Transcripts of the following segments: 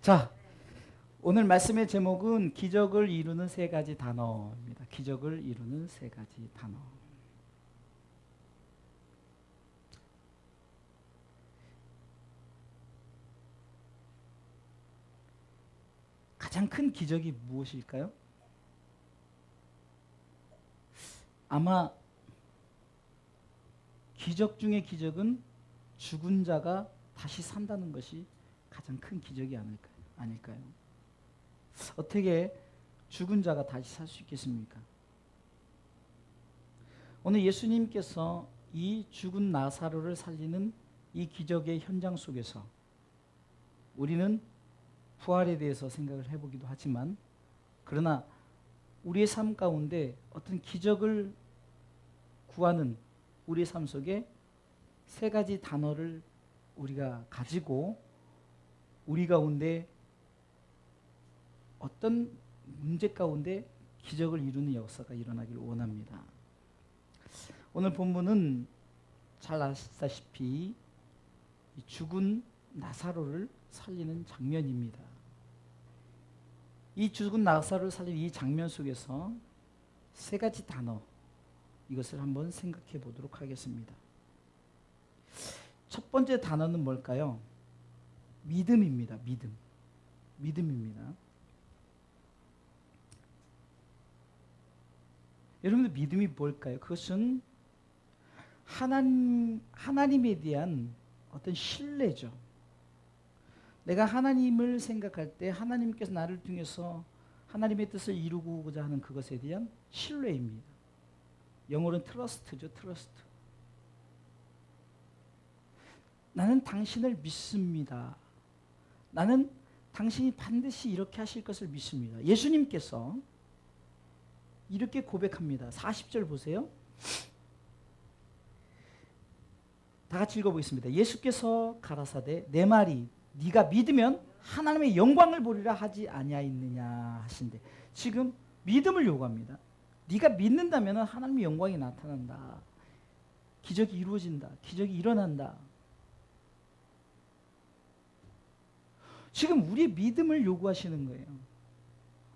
자, 오늘 말씀의 제목은 기적을 이루는 세 가지 단어입니다. 기적을 이루는 세 가지 단어. 가장 큰 기적이 무엇일까요? 아마 기적 중의 기적은 죽은 자가 다시 산다는 것이 가장 큰 기적이 아닐까요? 어떻게 죽은 자가 다시 살 수 있겠습니까? 오늘 예수님께서 이 죽은 나사로를 살리는 이 기적의 현장 속에서 우리는 부활에 대해서 생각을 해보기도 하지만, 그러나 우리의 삶 가운데 어떤 기적을 구하는 우리의 삶 속에 세 가지 단어를 우리가 가지고 우리 가운데 어떤 문제 가운데 기적을 이루는 역사가 일어나기를 원합니다. 오늘 본문은 잘 아시다시피 죽은 나사로를 살리는 장면입니다. 이 죽은 나사로를 살리는 이 장면 속에서 세 가지 단어, 이것을 한번 생각해 보도록 하겠습니다. 첫 번째 단어는 뭘까요? 믿음입니다. 믿음입니다. 여러분들 믿음이 뭘까요? 그것은 하나님에 대한 어떤 신뢰죠. 내가 하나님을 생각할 때 하나님께서 나를 통해서 하나님의 뜻을 이루고자 하는 그것에 대한 신뢰입니다. 영어로는 트러스트죠. 트러스트. 나는 당신을 믿습니다. 나는 당신이 반드시 이렇게 하실 것을 믿습니다. 예수님께서 이렇게 고백합니다. 40절 보세요. 다 같이 읽어보겠습니다. 예수께서 가라사대 내 말이 네가 믿으면 하나님의 영광을 보리라 하지 아니하였느냐 하신대. 지금 믿음을 요구합니다. 네가 믿는다면 하나님의 영광이 나타난다. 기적이 이루어진다. 기적이 일어난다. 지금 우리의 믿음을 요구하시는 거예요.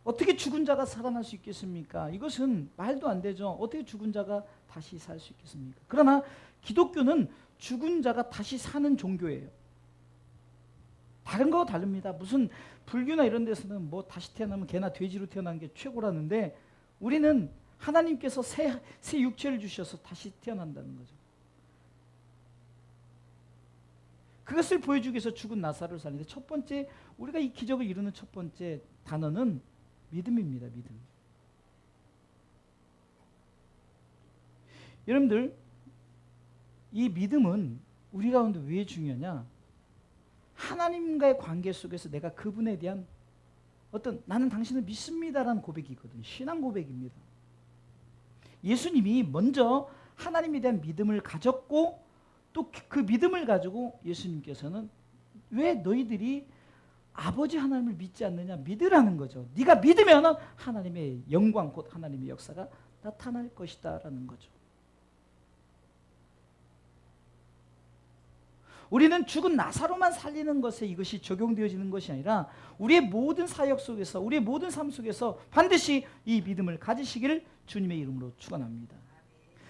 어떻게 죽은 자가 살아날 수 있겠습니까? 이것은 말도 안 되죠. 어떻게 죽은 자가 다시 살 수 있겠습니까? 그러나 기독교는 죽은 자가 다시 사는 종교예요. 다른 거와 다릅니다. 무슨 불교나 이런 데서는 뭐 다시 태어나면 개나 돼지로 태어나는 게 최고라는데, 우리는 하나님께서 새 육체를 주셔서 다시 태어난다는 거죠. 그것을 보여주기 위해서 죽은 나사로를 살리는데, 첫 번째 우리가 이 기적을 이루는 첫 번째 단어는 믿음입니다. 믿음. 여러분들, 이 믿음은 우리 가운데 왜 중요하냐? 하나님과의 관계 속에서 내가 그분에 대한 어떤 나는 당신을 믿습니다라는 고백이 있거든요. 신앙 고백입니다. 예수님이 먼저 하나님에 대한 믿음을 가졌고, 또 그 믿음을 가지고 예수님께서는 왜 너희들이 아버지 하나님을 믿지 않느냐? 믿으라는 거죠. 네가 믿으면 하나님의 영광, 곧 하나님의 역사가 나타날 것이다 라는 거죠. 우리는 죽은 나사로만 살리는 것에 이것이 적용되어지는 것이 아니라 우리의 모든 사역 속에서, 우리의 모든 삶 속에서 반드시 이 믿음을 가지시기를 주님의 이름으로 축원합니다.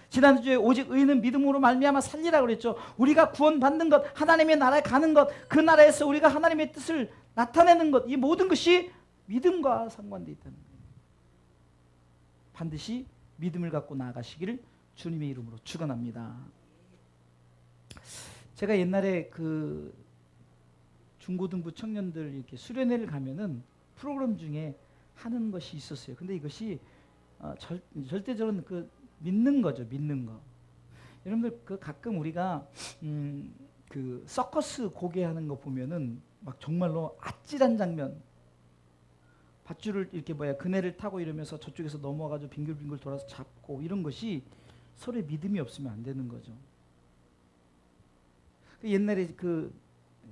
지난주에 오직 의인은 믿음으로 말미암아 살리라고 그랬죠. 우리가 구원받는 것, 하나님의 나라에 가는 것, 그 나라에서 우리가 하나님의 뜻을 나타내는 것, 이 모든 것이 믿음과 상관되어 있다는 거예요. 반드시 믿음을 갖고 나아가시기를 주님의 이름으로 축원합니다. 제가 옛날에 그 중고등부 청년들 이렇게 수련회를 가면은 프로그램 중에 하는 것이 있었어요. 근데 이것이 절대적으로 그 믿는 거죠. 믿는 거. 여러분들 그 가끔 우리가 그 서커스 고개하는 거 보면은 막 정말로 아찔한 장면, 밧줄을 이렇게 그네를 타고 이러면서 저쪽에서 넘어가지고 빙글빙글 돌아서 잡고, 이런 것이 서로의 믿음이 없으면 안 되는 거죠. 옛날에 그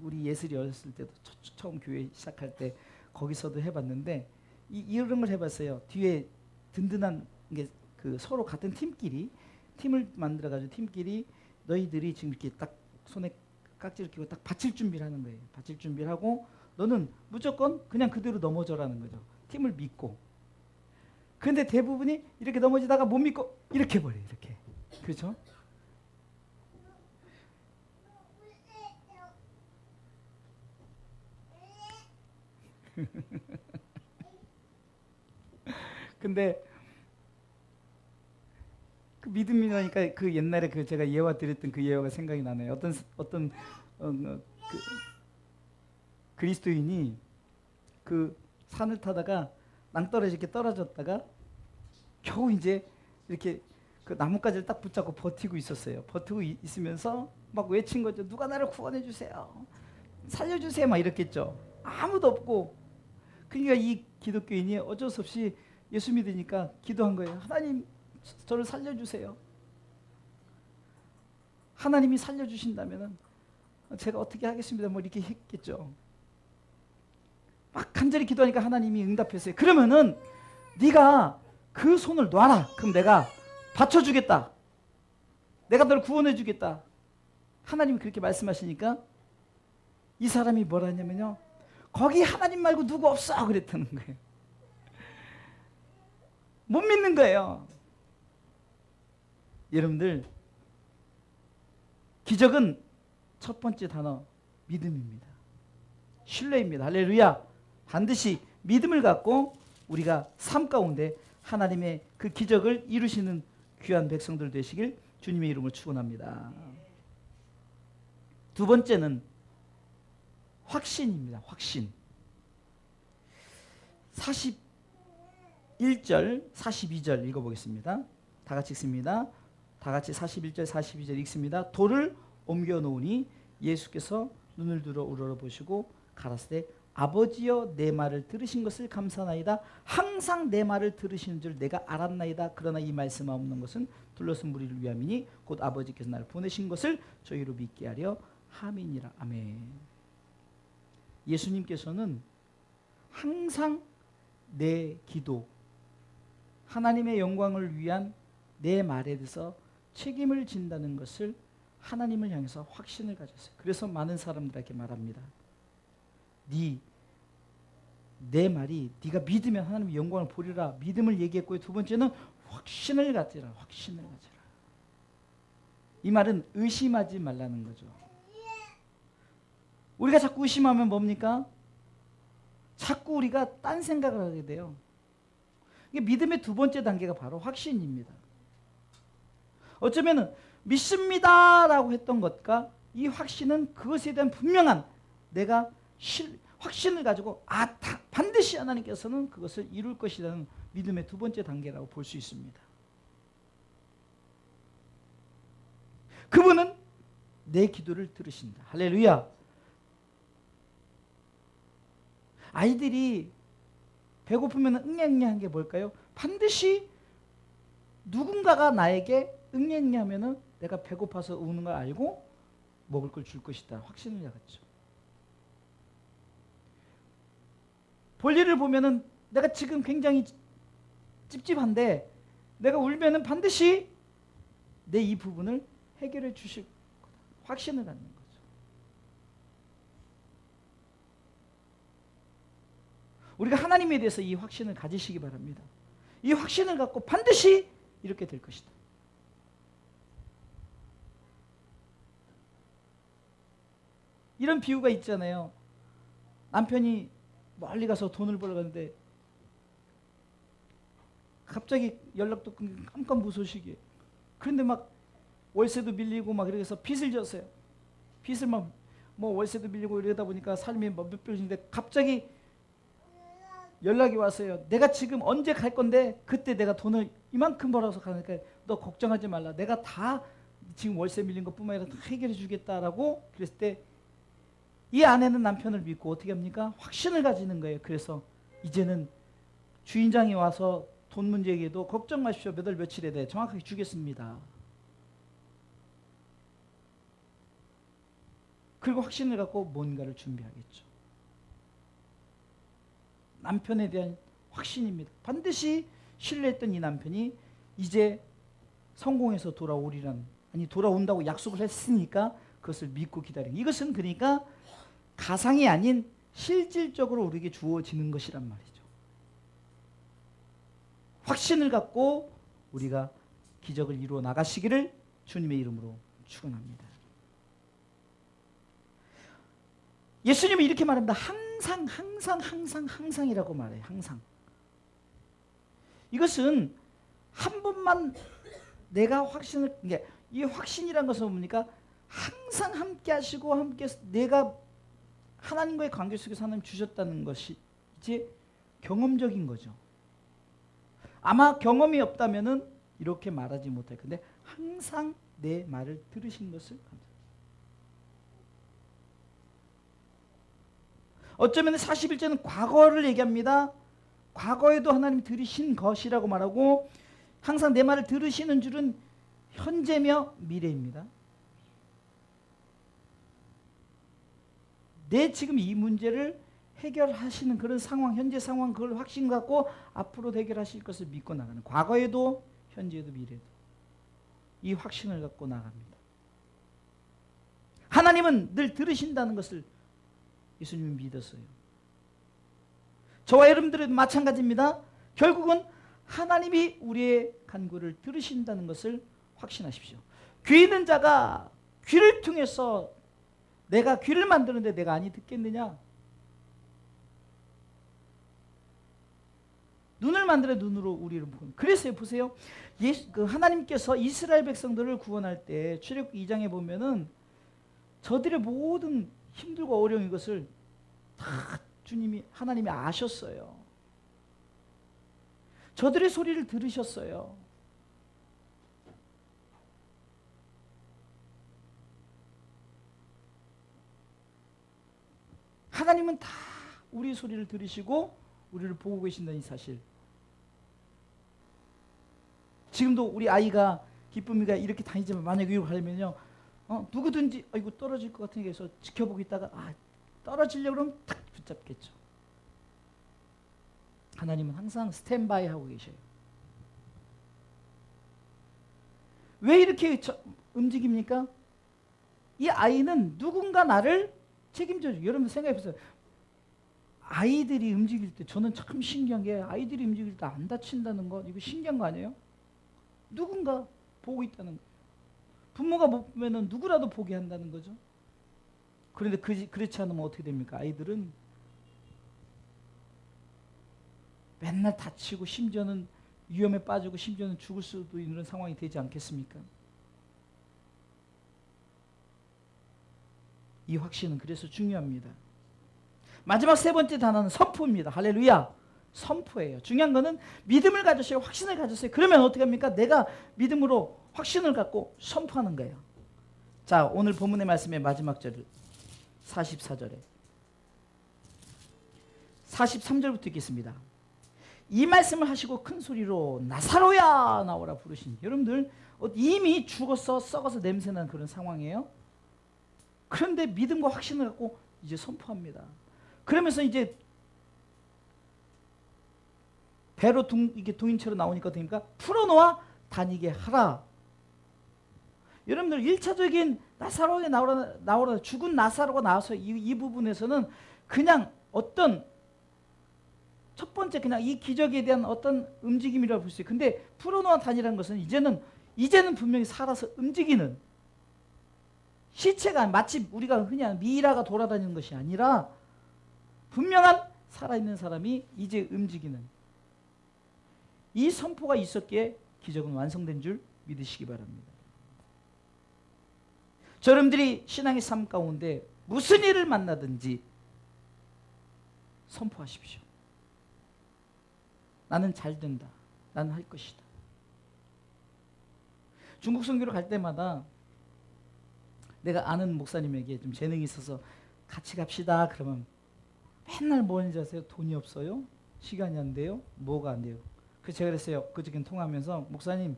우리 예슬이 어렸을 때도 처음 교회 시작할 때 거기서도 해봤는데, 이런 걸 해봤어요. 뒤에 든든한 게 그 서로 같은 팀끼리 팀을 만들어가지고 팀끼리 너희들이 지금 이렇게 딱 손에 깍지를 끼고 딱 받칠 준비를 하는 거예요. 받칠 준비를 하고 너는 무조건 그냥 그대로 넘어져라는 거죠. 팀을 믿고. 그런데 대부분이 이렇게 넘어지다가 못 믿고 이렇게 버려요. 이렇게. 그렇죠? 근데 그 믿음이라니까 그 옛날에 그 제가 예화 드렸던 그 예화가 생각이 나네요. 어떤 그 그리스도인이 그 산을 타다가 낭떠러지 이렇게 떨어졌다가 겨우 이제 이렇게 그 나뭇가지를 딱 붙잡고 버티고 있었어요. 버티고 있으면서 막 외친 거죠. 누가 나를 구원해 주세요. 살려주세요. 막 이랬겠죠. 아무도 없고. 그러니까 이 기독교인이 어쩔 수 없이 예수 믿으니까 기도한 거예요. 하나님, 저를 살려주세요. 하나님이 살려주신다면 제가 어떻게 하겠습니다. 뭐 이렇게 했겠죠. 막 간절히 기도하니까 하나님이 응답했어요. 그러면은 네가 그 손을 놔라. 그럼 내가 받쳐주겠다. 내가 너를 구원해 주겠다. 하나님이 그렇게 말씀하시니까 이 사람이 뭐라 했냐면요. 거기 하나님 말고 누구 없어. 그랬다는 거예요. 못 믿는 거예요. 여러분들, 기적은 첫 번째 단어 믿음입니다. 신뢰입니다. 할렐루야. 반드시 믿음을 갖고 우리가 삶 가운데 하나님의 그 기적을 이루시는 귀한 백성들 되시길 주님의 이름으로 축원합니다. 두 번째는 확신입니다. 확신. 41절, 42절 읽어보겠습니다. 다 같이 읽습니다. 다 같이 41절, 42절 읽습니다. 돌을 옮겨 놓으니 예수께서 눈을 들어 우러러보시고 가라사대 아버지여 내 말을 들으신 것을 감사나이다. 항상 내 말을 들으시는 줄 내가 알았나이다. 그러나 이 말씀 없는 것은 둘러쓴 무리를 위함이니 곧 아버지께서 나를 보내신 것을 저희로 믿게 하려 함이니라. 아멘. 예수님께서는 항상 내 기도, 하나님의 영광을 위한 내 말에 대해서 책임을 진다는 것을 하나님을 향해서 확신을 가졌어요. 그래서 많은 사람들에게 말합니다. 내 말이 네가 믿으면 하나님의 영광을 보리라. 믿음을 얘기했고요. 두 번째는 확신을 가지라. 확신을 가지라. 이 말은 의심하지 말라는 거죠. 우리가 자꾸 의심하면 뭡니까? 자꾸 우리가 딴 생각을 하게 돼요. 이게 믿음의 두 번째 단계가 바로 확신입니다. 어쩌면 믿습니다라고 했던 것과 이 확신은 그것에 대한 분명한 내가 확신을 가지고 반드시 하나님께서는 그것을 이룰 것이라는 믿음의 두 번째 단계라고 볼 수 있습니다. 그분은 내 기도를 들으신다. 할렐루야. 아이들이 배고프면 응애응애한 게 뭘까요? 반드시 누군가가 나에게 응애응애하면 내가 배고파서 우는 걸 알고 먹을 걸 줄 것이다. 확신을 가졌죠. 볼일을 보면은 내가 지금 굉장히 찝찝한데 내가 울면은 반드시 내 이 부분을 해결해 주실 거다. 확신을 갖는 거죠. 우리가 하나님에 대해서 이 확신을 가지시기 바랍니다. 이 확신을 갖고 반드시 이렇게 될 것이다. 이런 비유가 있잖아요. 남편이 멀리 가서 돈을 벌러 가는데 갑자기 연락도 끊기고 깜깜무소식이에요. 그런데 막 월세도 밀리고 막 이래서 빚을 졌어요. 빚을 막 뭐 월세도 밀리고 이러다 보니까 삶이 몇 별인데 갑자기 연락이 왔어요. 내가 지금 언제 갈 건데 그때 내가 돈을 이만큼 벌어서 가니까 너 걱정하지 말라. 내가 다 지금 월세 밀린 것뿐만 아니라 다 해결해 주겠다라고 그랬을 때 이 아내는 남편을 믿고 어떻게 합니까? 확신을 가지는 거예요. 그래서 이제는 주인장이 와서 돈 문제 얘기해도 걱정 마십시오. 몇 월 며칠에 대해 정확하게 주겠습니다. 그리고 확신을 갖고 뭔가를 준비하겠죠. 남편에 대한 확신입니다. 반드시 신뢰했던 이 남편이 이제 성공해서 돌아오리란, 아니 돌아온다고 약속을 했으니까 그것을 믿고 기다린. 이것은 그러니까 가상이 아닌 실질적으로 우리에게 주어지는 것이란 말이죠. 확신을 갖고 우리가 기적을 이루어 나가시기를 주님의 이름으로 축원합니다. 예수님이 이렇게 말합니다. 항상이라고 말해요. 항상. 이것은 한 번만 내가 확신을, 이 확신이란 것은 뭡니까? 항상 함께 하시고 함께 내가 하나님과의 관계 속에서 하나님 주셨다는 것이 이제 경험적인 거죠. 아마 경험이 없다면은 이렇게 말하지 못할 건데 항상 내 말을 들으신 것을 감사합니다. 어쩌면 41절은 과거를 얘기합니다. 과거에도 하나님이 들으신 것이라고 말하고 항상 내 말을 들으시는 줄은 현재며 미래입니다. 내 지금 이 문제를 해결하시는 그런 상황, 현재 상황, 그걸 확신 갖고 앞으로 해결하실 것을 믿고 나가는, 과거에도 현재에도 미래에도 이 확신을 갖고 나갑니다. 하나님은 늘 들으신다는 것을 예수님이 믿었어요. 저와 여러분들은 마찬가지입니다. 결국은 하나님이 우리의 간구를 들으신다는 것을 확신하십시오. 귀 있는 자가 귀를 통해서, 내가 귀를 만드는데 내가 아니 듣겠느냐? 눈을 만들어 눈으로 우리를 보는. 그래서 보세요. 하나님께서 이스라엘 백성들을 구원할 때 출애굽기 2장에 보면은 저들의 모든 힘들고 어려운 이것을 다 주님이, 하나님이 아셨어요. 저들의 소리를 들으셨어요. 하나님은 다 우리의 소리를 들으시고 우리를 보고 계신다는 이 사실. 지금도 우리 아이가, 기쁨이가 이렇게 다니지만 만약에 이거 하려면요, 누구든지 이거 떨어질 것 같으니까 해서 지켜보고 있다가 떨어지려고 그러면 탁 붙잡겠죠. 하나님은 항상 스탠바이 하고 계셔요. 왜 이렇게 움직입니까? 이 아이는 누군가 나를 책임져줘. 여러분 생각해 보세요. 아이들이 움직일 때 저는 참 신기한 게, 아이들이 움직일 때 안 다친다는 거, 이거 신기한 거 아니에요? 누군가 보고 있다는 거. 부모가 못 보면은 누구라도 보게 한다는 거죠. 그런데 그렇지 않으면 어떻게 됩니까? 아이들은 맨날 다치고 심지어는 위험에 빠지고 심지어는 죽을 수도 있는 상황이 되지 않겠습니까? 이 확신은 그래서 중요합니다. 마지막 세 번째 단어는 선포입니다. 할렐루야. 선포예요. 중요한 거는 믿음을 가졌어요. 확신을 가졌어요. 그러면 어떻게 합니까? 내가 믿음으로 확신을 갖고 선포하는 거예요. 자, 오늘 본문의 말씀의 마지막 절을 44절에 43절부터 읽겠습니다. 이 말씀을 하시고 큰 소리로 나사로야 나오라 부르신, 여러분들 이미 죽어서 썩어서 냄새나는 그런 상황이에요. 그런데 믿음과 확신을 갖고 이제 선포합니다. 그러면서 이제 배로 이게 동인체로 나오니까 됩니까? 풀어놓아 다니게 하라. 여러분들 1차적인 나사로에 나오라 죽은 나사로가 나와서 이 부분에서는 그냥 어떤 첫 번째 그냥 이 기적에 대한 어떤 움직임이라고 볼 수 있어요. 근데 풀어놓아 다니라는 것은 이제는 분명히 살아서 움직이는, 시체가 마치 우리가 흔히 하는 미이라가 돌아다니는 것이 아니라 분명한 살아있는 사람이 이제 움직이는, 이 선포가 있었기에 기적은 완성된 줄 믿으시기 바랍니다. 여러분들이 신앙의 삶 가운데 무슨 일을 만나든지 선포하십시오. 나는 잘 된다. 나는 할 것이다. 중국 선교를 갈 때마다 내가 아는 목사님에게 좀 재능이 있어서 같이 갑시다 그러면 맨날 뭐 하는지 아세요? 돈이 없어요? 시간이 안 돼요? 뭐가 안 돼요? 그래서 제가 그랬어요. 그저께 통화하면서, 목사님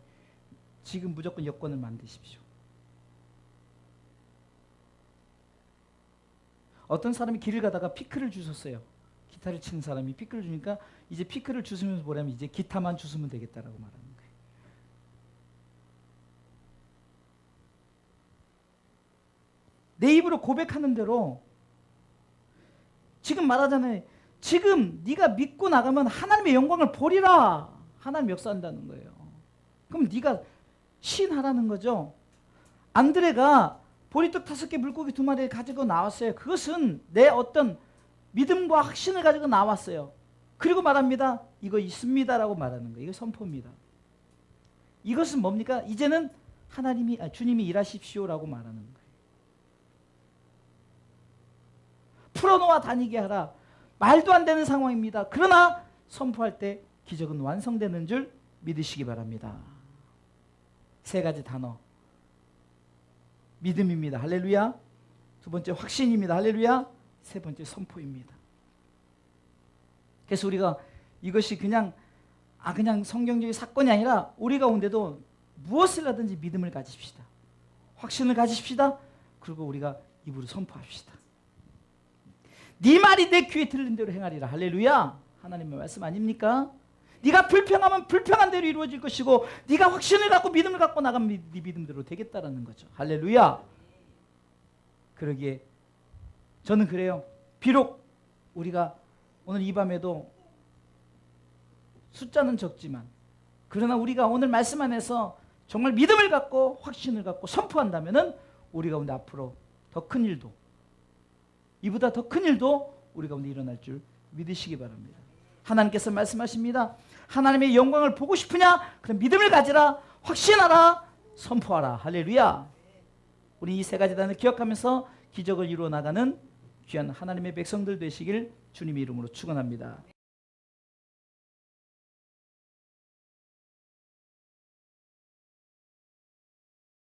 지금 무조건 여권을 만드십시오. 어떤 사람이 길을 가다가 피크를 주셨어요. 기타를 치는 사람이 피크를 주니까 이제 피크를 주시면서 뭐냐면 이제 기타만 주시면 되겠다라고 말하는 거예요. 내 입으로 고백하는 대로 지금 말하잖아요. 지금 네가 믿고 나가면 하나님의 영광을 보리라. 하나님 역사한다는 거예요. 그럼 네가 시인하라는 거죠. 안드레가 보리떡 5개 물고기 2마리를 가지고 나왔어요. 그것은 내 어떤 믿음과 확신을 가지고 나왔어요. 그리고 말합니다. 이거 있습니다라고 말하는 거예요. 이거 선포입니다. 이것은 뭡니까? 이제는 주님이 일하십시오라고 말하는 거예요. 풀어놓아 다니게 하라. 말도 안 되는 상황입니다. 그러나 선포할 때 기적은 완성되는 줄 믿으시기 바랍니다. 3가지 단어. 믿음입니다. 할렐루야. 2번째 확신입니다. 할렐루야. 3번째 선포입니다. 그래서 우리가 이것이 그냥 성경적인 사건이 아니라 우리 가운데도 무엇을 하든지 믿음을 가지십시다. 확신을 가지십시다. 그리고 우리가 입으로 선포합시다. 네 말이 내 귀에 들린 대로 행하리라. 할렐루야. 하나님의 말씀 아닙니까? 네가 불평하면 불평한 대로 이루어질 것이고 네가 확신을 갖고 믿음을 갖고 나가면 네 믿음대로 되겠다라는 거죠. 할렐루야. 그러기에 저는 그래요. 비록 우리가 오늘 이 밤에도 숫자는 적지만 그러나 우리가 오늘 말씀 안에서 정말 믿음을 갖고 확신을 갖고 선포한다면은 우리 가운데 앞으로 더 큰 일도 이보다 더 큰 일도 우리 가운데 일어날 줄 믿으시기 바랍니다. 하나님께서 말씀하십니다. 하나님의 영광을 보고 싶으냐? 그럼 믿음을 가지라. 확신하라. 선포하라. 할렐루야. 우리 이 3가지 단을 기억하면서 기적을 이루어 나가는 귀한 하나님의 백성들 되시길 주님의 이름으로 축원합니다.